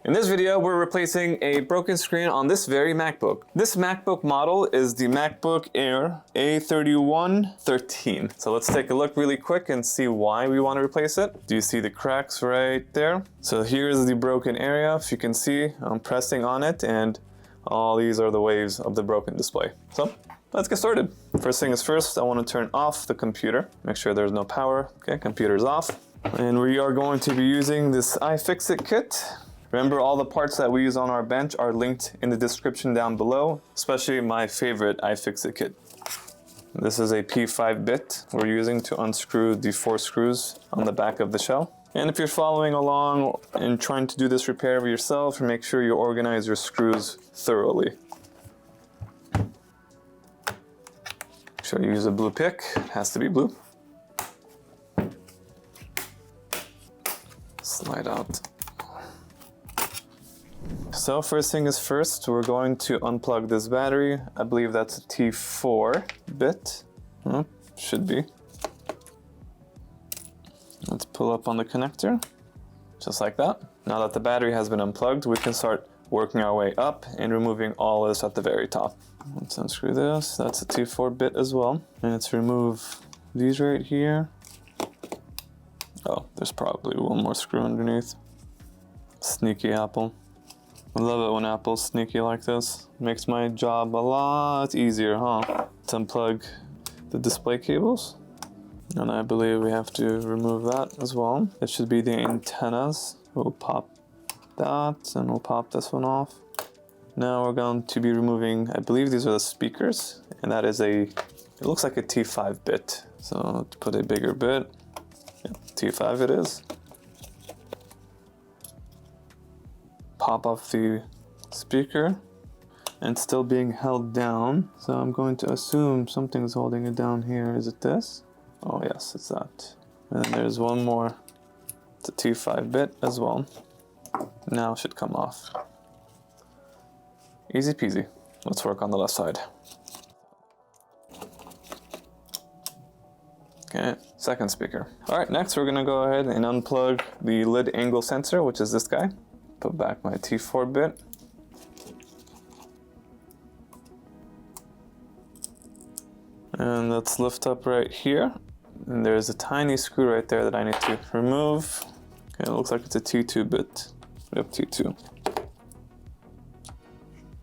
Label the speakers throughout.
Speaker 1: In this video, we're replacing a broken screen on this very MacBook. This MacBook model is the MacBook Air A3113. So let's take a look really quick and see why we want to replace it. Do you see the cracks right there? So here's the broken area. If you can see, I'm pressing on it and all these are the waves of the broken display. So let's get started. First thing is first, I want to turn off the computer. Make sure there's no power. Okay, computer's off. And we are going to be using this iFixit kit. Remember, all the parts that we use on our bench are linked in the description down below, especially my favorite iFixit kit. This is a P5 bit we're using to unscrew the 4 screws on the back of the shell. And if you're following along and trying to do this repair yourself, make sure you organize your screws thoroughly. Make sure you use a blue pick, it has to be blue. Slide out. So first thing is first, we're going to unplug this battery. I believe that's a T4 bit. Should be. Let's pull up on the connector, just like that. Now that the battery has been unplugged, we can start working our way up and removing all this at the very top. Let's unscrew this. That's a T4 bit as well. And let's remove these right here. Oh, there's probably one more screw underneath. Sneaky Apple. I love it when Apple's sneaky like this. Makes my job a lot easier, huh? Let's unplug the display cables. And I believe we have to remove that as well. It should be the antennas. We'll pop that and we'll pop this one off. Now we're going to be removing, I believe these are the speakers. And that is it looks like a T5 bit. So let's put a bigger bit. T5 it is. Pop off the speaker and still being held down. So I'm going to assume something's holding it down here. Is it this? Oh yes, it's that. And then there's one more. It's a T5 bit as well. Now it should come off. Easy peasy. Let's work on the left side. Okay, second speaker. All right, next we're gonna go ahead and unplug the lid angle sensor, which is this guy. Put back my T4 bit. And let's lift up right here. And there's a tiny screw right there that I need to remove. Okay, it looks like it's a T2 bit. Yep, T2.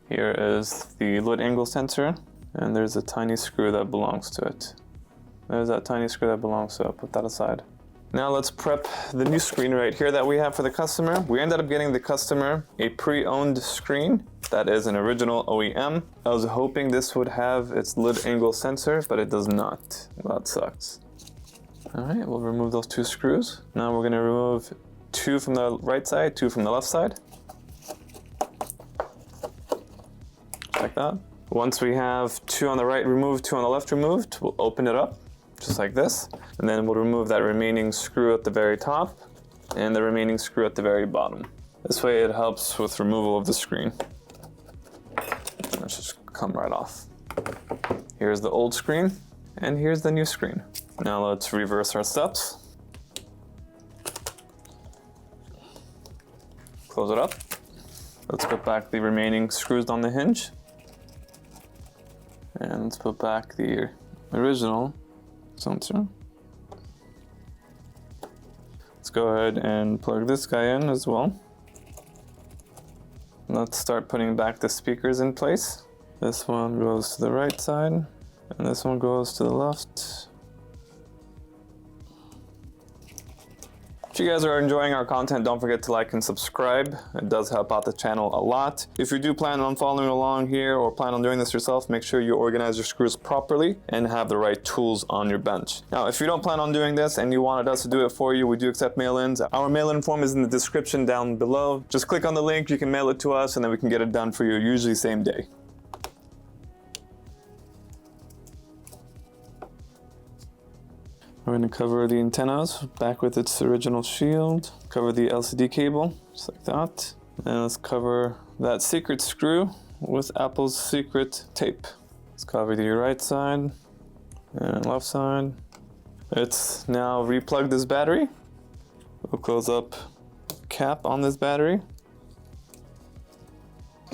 Speaker 1: Here is the lid angle sensor, and there's a tiny screw that belongs to it. There's that tiny screw that belongs to it. Put that aside. Now let's prep the new screen right here that we have for the customer. We ended up getting the customer a pre-owned screen that is an original OEM. I was hoping this would have its lid angle sensor, but it does not. That sucks. All right, we'll remove those 2 screws. Now we're gonna remove 2 from the right side, 2 from the left side. Like that. Once we have 2 on the right removed, 2 on the left removed, we'll open it up. Just like this, and then we'll remove that remaining screw at the very top and the remaining screw at the very bottom. This way it helps with removal of the screen. Let's just come right off. Here's the old screen and here's the new screen. Now let's reverse our steps. Close it up. Let's put back the remaining screws on the hinge. And let's put back the original sensor. Let's go ahead and plug this guy in as well. Let's start putting back the speakers in place. This one goes to the right side and this one goes to the left. If you guys are enjoying our content, don't forget to like and subscribe. It does help out the channel a lot. If you do plan on following along here or plan on doing this yourself, make sure you organize your screws properly and have the right tools on your bench. Now, if you don't plan on doing this and you wanted us to do it for you, we do accept mail-ins. Our mail-in form is in the description down below. Just click on the link, you can mail it to us, and then we can get it done for you, usually same day. We're going to cover the antennas back with its original shield. Cover the LCD cable, just like that. And let's cover that secret screw with Apple's secret tape. Let's cover the right side and left side. Let's now replug this battery. We'll close up cap on this battery.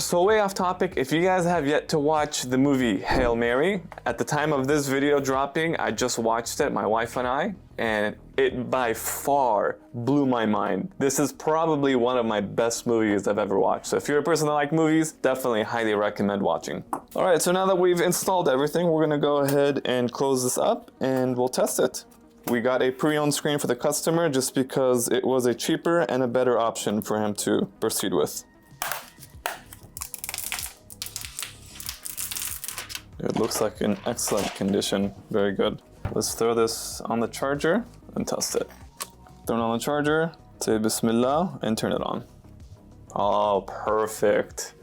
Speaker 1: So way off topic, if you guys have yet to watch the movie Hail Mary, at the time of this video dropping, I just watched it, my wife and I, and it by far blew my mind. This is probably one of my best movies I've ever watched. So if you're a person that likes movies, definitely highly recommend watching. All right, so now that we've installed everything, we're gonna go ahead and close this up and we'll test it. We got a pre-owned screen for the customer just because it was a cheaper and a better option for him to proceed with. It looks like in excellent condition, very good. Let's throw this on the charger and test it. Throw it on the charger, say Bismillah, and turn it on. Oh, perfect.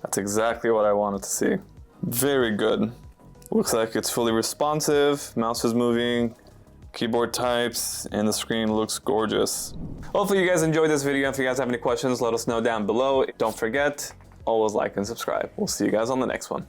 Speaker 1: That's exactly what I wanted to see. Very good. Looks like it's fully responsive, mouse is moving, keyboard types, and the screen looks gorgeous. Hopefully you guys enjoyed this video. If you guys have any questions, let us know down below. Don't forget, always like and subscribe. We'll see you guys on the next one.